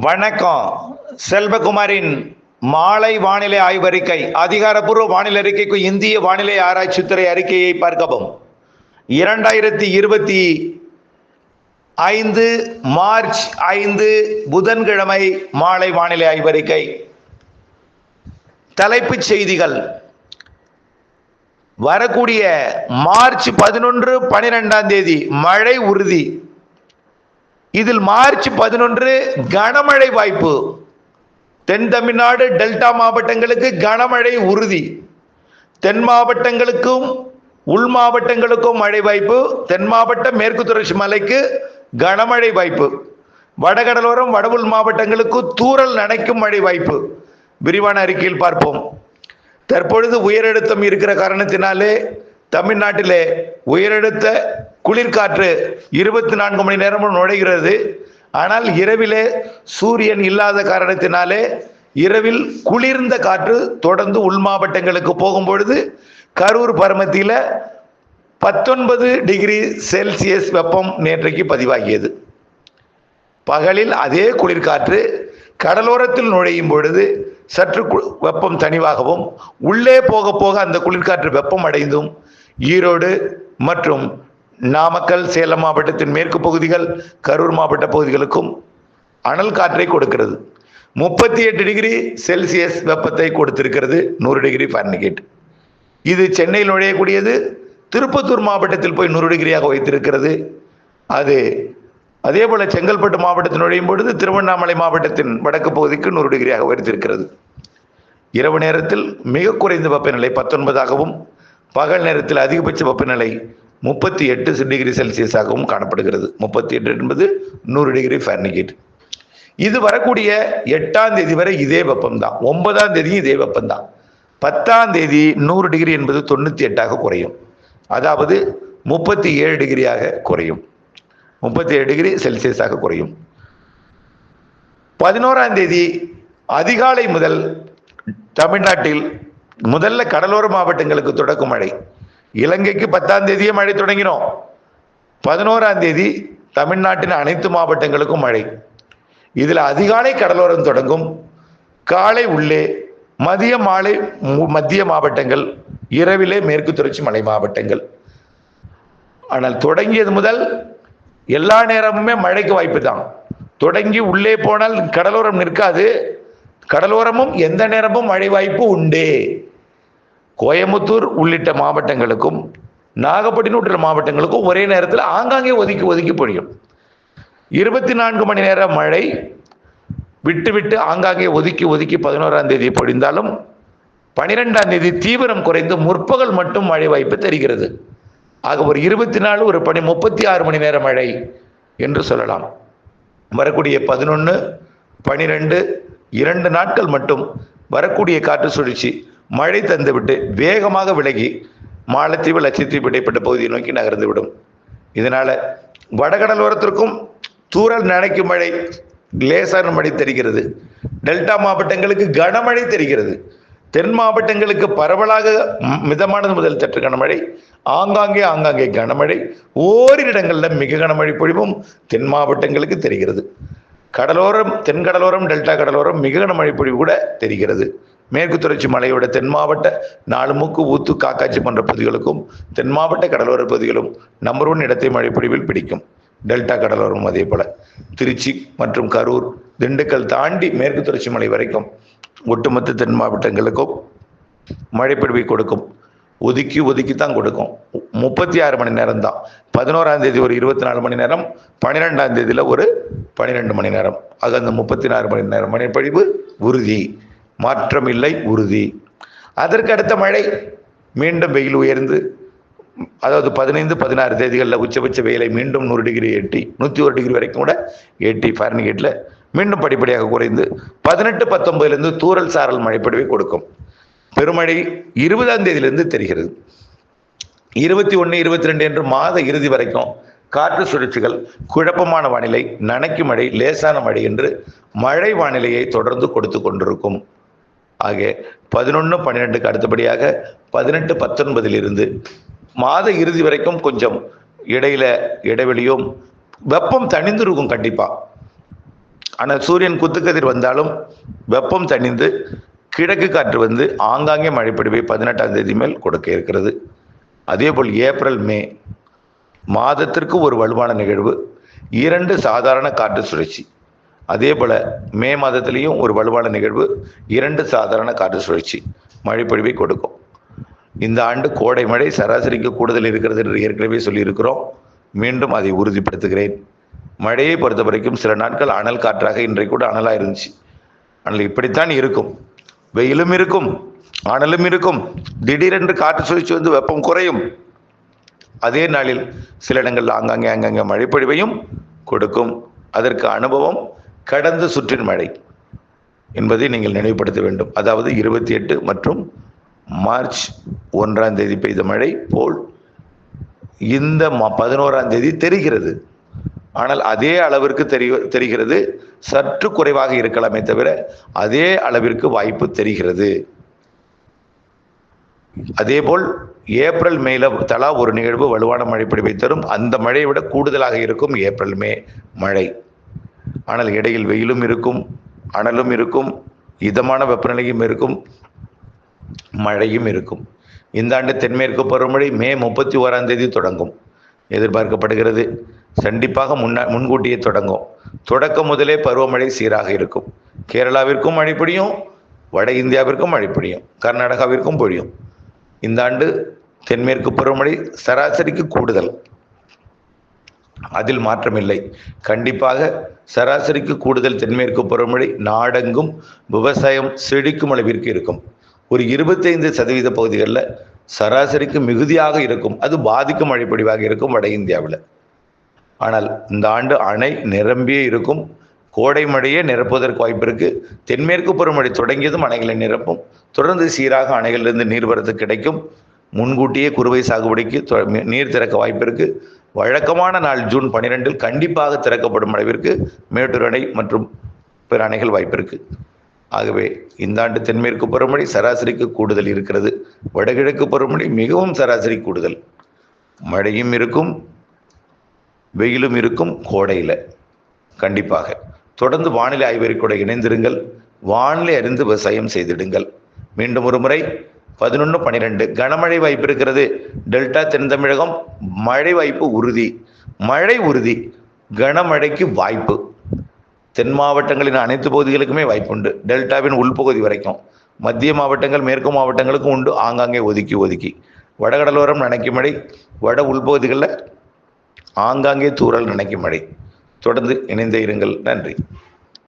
வணக்கம். செல்வகுமாரின் மாலை வானிலை ஆய்வறிக்கை. அதிகாரப்பூர்வ வானிலை அறிக்கைக்கு இந்திய வானிலை ஆராய்ச்சித்துறை அறிக்கையை பார்க்கவும். 2025 மார்ச் 5 புதன்கிழமை மாலை வானிலை ஆய்வறிக்கை. தலைப்புச் செய்திகள். வரக்கூடிய மார்ச் 11, 12 மழை உறுதி. இதில் மார்ச் 11 கனமழை வாய்ப்பு. தென் தமிழ்நாடு டெல்டா மாவட்டங்களுக்கு கனமழை உறுதி. தென் மாவட்டங்களுக்கும் உள் மாவட்டங்களுக்கும் மழை வாய்ப்பு. தென் மாவட்ட மேற்கு தொடர்ச்சி மலைக்கு கனமழை வாய்ப்பு. வடகடலோரம் வட உள் மாவட்டங்களுக்கு தூறல் நனைக்கும் மழை வாய்ப்பு. விரிவான அறிக்கையில் பார்ப்போம். தற்பொழுது உயரழுத்தம் இருக்கிற காரணத்தினாலே தமிழ்நாட்டிலே உயரழுத்த குளிர்காற்று 24 மணி நேரமும் நுழைகிறது. ஆனால் இரவிலே சூரியன் இல்லாத காரணத்தினாலே இரவில் குளிர்ந்த காற்று தொடர்ந்து உள் மாவட்டங்களுக்கு போகும் பொழுது கரூர் பரமத்தியில் 19 டிகிரி செல்சியஸ் வெப்பம் நேற்றைக்கு பதிவாகியது. பகலில் அதே குளிர்காற்று கடலோரத்தில் நுழையும் பொழுது சற்று வெப்பம் தணிவாகவும் உள்ளே போக போக அந்த குளிர்காற்று வெப்பம் அடைந்தும் ஈரோடு மற்றும் நாமக்கல் சேலம் மாவட்டத்தின் மேற்கு பகுதிகள் கரூர் மாவட்ட பகுதிகளுக்கும் அனல் காற்றை கொடுக்கிறது. 38 டிகிரி செல்சியஸ் வெப்பத்தை கொடுத்திருக்கிறது. 100 டிகிரி ஃபாரன்ஹீட். இது சென்னையில் நுழையக்கூடியது திருப்பத்தூர் மாவட்டத்தில் போய் 100 டிகிரியாக வைத்திருக்கிறது. அது அதே போல செங்கல்பட்டு மாவட்டத்தில் நுழையும் பொழுது திருவண்ணாமலை மாவட்டத்தின் வடக்கு பகுதிக்கு 100 டிகிரியாக வைத்திருக்கிறது. இரவு நேரத்தில் மிக குறைந்த வெப்பநிலை 19ஆகவும் பகல் நேரத்தில் அதிகபட்ச வெப்பநிலை 38 டிகிரி செல்சியஸாகவும் காணப்படுகிறது. 38 என்பது 100 டிகிரி ஃபாரன்ஹீட். இது வரக்கூடிய 8ஆம் தேதி வரை இதே வெப்பம்தான். 9ஆம் தேதியும் இதே வெப்பம்தான். 10ஆம் தேதி 100 டிகிரி என்பது 98ஆக குறையும். அதாவது 37 டிகிரியாக குறையும். 37 டிகிரி செல்சியஸாக குறையும். 11ஆம் தேதி அதிகாலை முதல் தமிழ்நாட்டில் முதல்ல கடலோர மாவட்டங்களுக்கு தொடக்கும் மழை. இலங்கைக்கு 10ஆம் தேதியே மழை தொடங்கினோம். 11ஆம் தேதி தமிழ்நாட்டின் அனைத்து மாவட்டங்களுக்கும் மழை. இதில் அதிகாலை கடலோரம் தொடங்கும். காலை உள்ளே, மதிய மாலை மத்திய மாவட்டங்கள், இரவிலே மேற்கு தொடர்ச்சி மலை மாவட்டங்கள். ஆனால் தொடங்கியது முதல் எல்லா நேரமுமே மழைக்கு வாய்ப்பு தான். தொடங்கி உள்ளே போனால் கடலோரம் நிற்காது. கடலோரமும் எந்த நேரமும் மழை வாய்ப்பு உண்டு. கோயம்புத்தூர் உள்ளிட்ட மாவட்டங்களுக்கும் நாகப்பட்டினம் உள்ளிட்ட மாவட்டங்களுக்கும் ஒரே நேரத்தில் ஆங்காங்கே ஒதுக்கி ஒதுக்கி பொழியும். 24 மணி நேர மழை விட்டு விட்டு ஆங்காங்கே ஒதுக்கி ஒதுக்கி 11ஆம் தேதி பொழிந்தாலும் 12ஆம் தேதி தீவிரம் குறைந்து முற்பகல் மட்டும் மழை வாய்ப்பு தெரிகிறது. ஆக ஒரு 24 ஒரு 36 மணி நேர மழை என்று சொல்லலாம். வரக்கூடிய 11, 12 2 நாட்கள் மட்டும் வரக்கூடிய காற்று சுழற்சி மழை தந்துவிட்டு வேகமாக விலகி மாலத்தீவு லட்சத்தீவு இடைப்பட்ட பகுதியை நோக்கி நகர்ந்துவிடும். இதனால வடகடலோரத்திற்கும் தூறல் நனைக்கும் மழை, லேசான மழை தெரிகிறது. டெல்டா மாவட்டங்களுக்கு கனமழை தெரிகிறது. தென் மாவட்டங்களுக்கு பரவலாக மிதமானது முதல் சற்று கனமழை, ஆங்காங்கே கனமழை, ஓரிரு இடங்களில் மிக கனமழை பொழிவும் தென் மாவட்டங்களுக்கு தெரிகிறது. கடலோரம், தென்கடலோரம், டெல்டா கடலோரம் மிக கனமழை பொழிவு கூட தெரிகிறது. மேற்கு தொடர்ச்சி மலையோட தென் மாவட்ட நாலுமுக்கு, ஊத்து, காக்காட்சி போன்ற பகுதிகளுக்கும் தென் மாவட்ட கடலோர பகுதிகளும் நம்பர் 1 இடத்தை மழைப்பொழிவில் பிடிக்கும். டெல்டா கடலோரம் அதே போல திருச்சி மற்றும் கரூர், திண்டுக்கல் தாண்டி மேற்கு தொடர்ச்சி மலை வரைக்கும் ஒட்டுமொத்த தென் மாவட்டங்களுக்கும் மழைப்பொழிவை கொடுக்கும். ஒதுக்கி ஒதுக்கி தான் கொடுக்கும். 36 மணி நேரம் தான். 11ஆம் தேதி ஒரு 24 மணி நேரம், 12ஆம் தேதியில் ஒரு 12 மணி நேரம். ஆக அந்த 36 மணி நேரம் மழைப்பொழிவு உறுதி, மாற்றம் இல்லை, உறுதி. அதற்கு அடுத்த மழை மீண்டும் வெயில் உயர்ந்து, அதாவது 15, 16 தேதிகளில் உச்சபட்ச வெயிலை மீண்டும் 100 டிகிரி எட்டி 101 டிகிரி வரைக்கும் கூட எட்டி ஃபாரன்ஹீட்டில் மீண்டும் படிப்படியாக குறைந்து 18, 19 தூறல் சாரல் மழைப்பொழிவை கொடுக்கும். பெருமழை 20ஆம் தேதியிலிருந்து தெரிகிறது. 21, 22 என்று மாத இறுதி வரைக்கும் காற்று சுழற்சிகள், குழப்பமான வானிலை, நனைக்கும் மழை, லேசான மழை என்று மழை வானிலையை தொடர்ந்து கொடுத்து கொண்டிருக்கும். ஆக 11, 12க்கு அடுத்தபடியாக 18, 19 மாத இறுதி வரைக்கும் கொஞ்சம் இடையில இடைவெளியும் வெப்பம் தணிந்திருக்கும். கண்டிப்பா ஆனால் சூரியன் குத்துக்கதிர் வந்தாலும் வெப்பம் தணிந்து கிழக்கு காற்று வந்து ஆங்காங்கே மழைப்பொழிவை 18ஆம் தேதி மேல் கொடுக்க இருக்கிறது. அதேபோல் ஏப்ரல் மே மாதத்திற்கு ஒரு வலுவான நிகழ்வு, 2 சாதாரண காற்று சுழற்சி. அதே போல் மே மாதத்திலையும் ஒரு வலுவான நிகழ்வு, 2 சாதாரண காற்று சுழற்சி மழைப்பொழிவை கொடுக்கும். இந்த ஆண்டு கோடை மழை சராசரிக்கு கூடுதல் இருக்கிறது என்று ஏற்கனவே சொல்லியிருக்கிறோம். மீண்டும் அதை உறுதிப்படுத்துகிறேன். மழையை பொறுத்த வரைக்கும் சில நாட்கள் அனல் காற்றாக, இன்றைக்கு கூட அனலாக இருந்துச்சு. ஆனால் இப்படித்தான் இருக்கும், வெயிலும் இருக்கும் அனலும் இருக்கும். திடீரென்று காற்று சுழற்சி வந்து வெப்பம் குறையும். அதே நாளில் சில இடங்களில் ஆங்காங்கே மழைப்பொழிவையும் கொடுக்கும். அதற்கு அனுபவம் கடந்த சுற்றின் மழை என்பதை நீங்கள் நினைவுபடுத்த வேண்டும். அதாவது 28 மற்றும் மார்ச் 1ஆம் தேதி பெய்த மழை போல் இந்த 11ஆம் தேதி தெரிகிறது. ஆனால் அதே அளவிற்கு தெரிகிறது, சற்று குறைவாக இருக்கலாமே தவிர அதே அளவிற்கு வாய்ப்பு தெரிகிறது. அதேபோல் ஏப்ரல் மேல தலா ஒரு நிகழ்வு வலுவான மழைப்பொழிவை தரும். அந்த மழையை விட கூடுதலாக இருக்கும் ஏப்ரல் மே மழை. ஆனால் இடையில் வெயிலும் இருக்கும், அனலும் இருக்கும், இதமான வெப்பநிலையும் இருக்கும், மழையும் இருக்கும். இந்த ஆண்டு தென்மேற்கு பருவமழை மே 31ஆம் தேதி தொடங்கும் எதிர்பார்க்கப்படுகிறது. கண்டிப்பாக முன்கூட்டியே தொடங்கும். தொடக்கம் முதலே பருவமழை சீராக இருக்கும். கேரளாவிற்கும் மழை பொழியும், வட இந்தியாவிற்கும் மழை பொழியும், கர்நாடகாவிற்கும் பொழியும். இந்த ஆண்டு தென்மேற்கு பருவமழை சராசரிக்கு கூடுதல், அதில் மாற்றமில்லை. கண்டிப்பாக சராசரிக்கு கூடுதல் தென்மேற்கு பருவமழை நாடெங்கும் விவசாயம் செழிக்கும் அளவிற்கு இருக்கும். ஒரு 25% பகுதிகளில் சராசரிக்கு மிகுதியாக இருக்கும். அது பாதிக்கும் மழைப்பொழிவாக இருக்கும் வட இந்தியாவில். ஆனால் இந்த ஆண்டு அணை நிரம்பியே இருக்கும். கோடை மழையே நிரப்புவதற்கு வாய்ப்பு இருக்கு. தென்மேற்கு பருவமழை தொடங்கியதும் அணைகளை நிரப்பும். தொடர்ந்து சீராக அணைகளிலிருந்து நீர்வரத்து கிடைக்கும். முன்கூட்டியே குறுவை சாகுபடிக்கு நீர் திறக்க வாய்ப்பு இருக்கு. வழக்கமான நாள் ஜூன் 12 கண்டிப்பாக திறக்கப்படும் அளவிற்கு மேட்டூர் அணை மற்றும் பிற அணைகள் வாய்ப்பு இருக்கு. ஆகவே இந்த ஆண்டு தென்மேற்கு பருவமழை சராசரிக்கு கூடுதல் இருக்கிறது. வடகிழக்கு பருவமழை மிகவும் சராசரி கூடுதல். மழையும் இருக்கும், வெயிலும் இருக்கும் கோடையில். கண்டிப்பாக தொடர்ந்து வானிலை ஆய்வறிக்கையோடு இணைந்திருங்கள். வானிலை அறிந்து விவசாயம் செய்திடுங்கள். மீண்டும் ஒரு முறை 11-12 கனமழை வாய்ப்பு இருக்கிறது. டெல்டா தென் தமிழகம் மழை வாய்ப்பு உறுதி, மழை உறுதி, கனமழைக்கு வாய்ப்பு. தென் மாவட்டங்களின் அனைத்து பகுதிகளுக்குமே வாய்ப்புண்டு. டெல்டாவின் உள்பகுதி வரைக்கும், மத்திய மாவட்டங்கள் மேற்கு மாவட்டங்களுக்கும் உண்டு. ஆங்காங்கே ஒதுக்கி வடகடலோரம் நனைக்கும் மழை, வட உள்பகுதிகளில் ஆங்காங்கே தூறல் நனைக்கும் மழை. தொடர்ந்து இணைந்தே இருங்கள். நன்றி.